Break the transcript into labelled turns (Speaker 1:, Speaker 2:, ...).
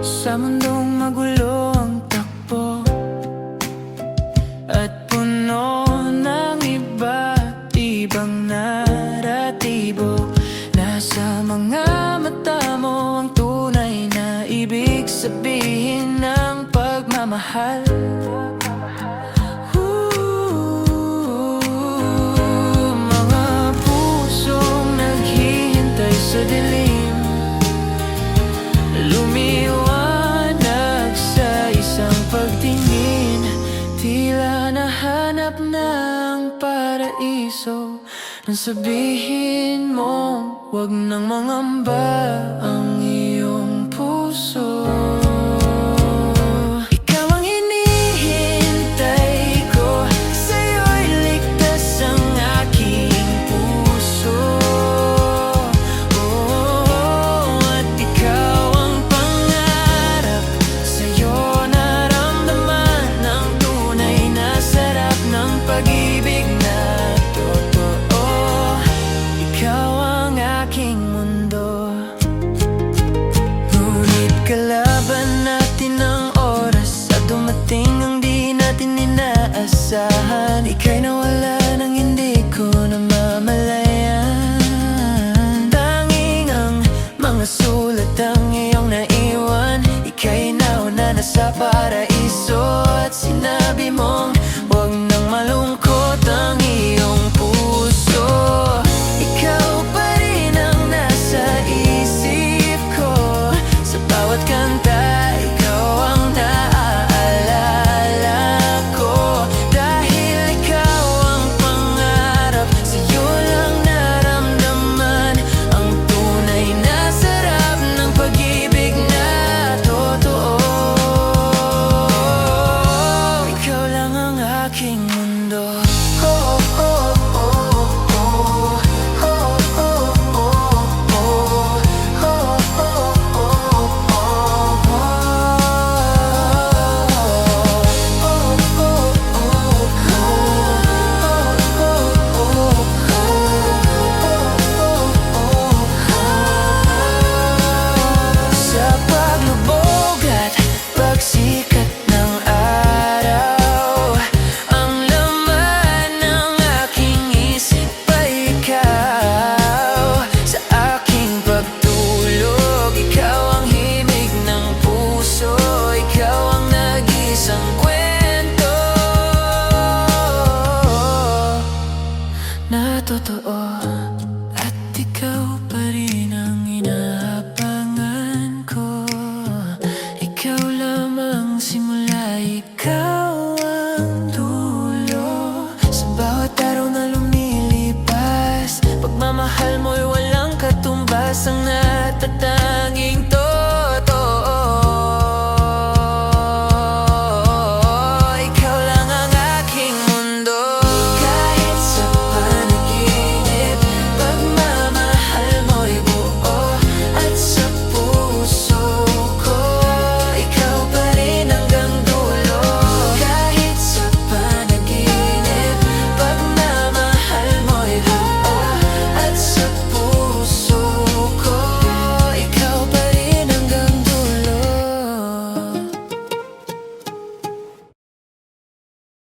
Speaker 1: Sa mundong magulo ang takbo at puno ng iba't ibang naratibo, nasa mga mata mo ang tunay na ibig sabihin ng pagmamahal. Mga pusong naghihintay sa dilim, lumiwanag sa isang pagtingin, tila nahanap ng paraiso. Nang sabihin mo, wag nang mangamba ang iyong puso. Ikaw ang hinihintay ko, sa'yo'y ligtas ang aking puso. At ikaw ang pangarap, sa'yo naramdaman ang tunay na sarap ng pag-ibig na totoo. Ikaw ang aking mundo. Ngunit kalaban natin ang oras at dumating ang di natin inaasahan. Ika'y nawala nang hindi ko namamalayan. Tanging ang mga sulat ang iyong naiwan. Ika'y nauna na sa paraiso at sinabi mong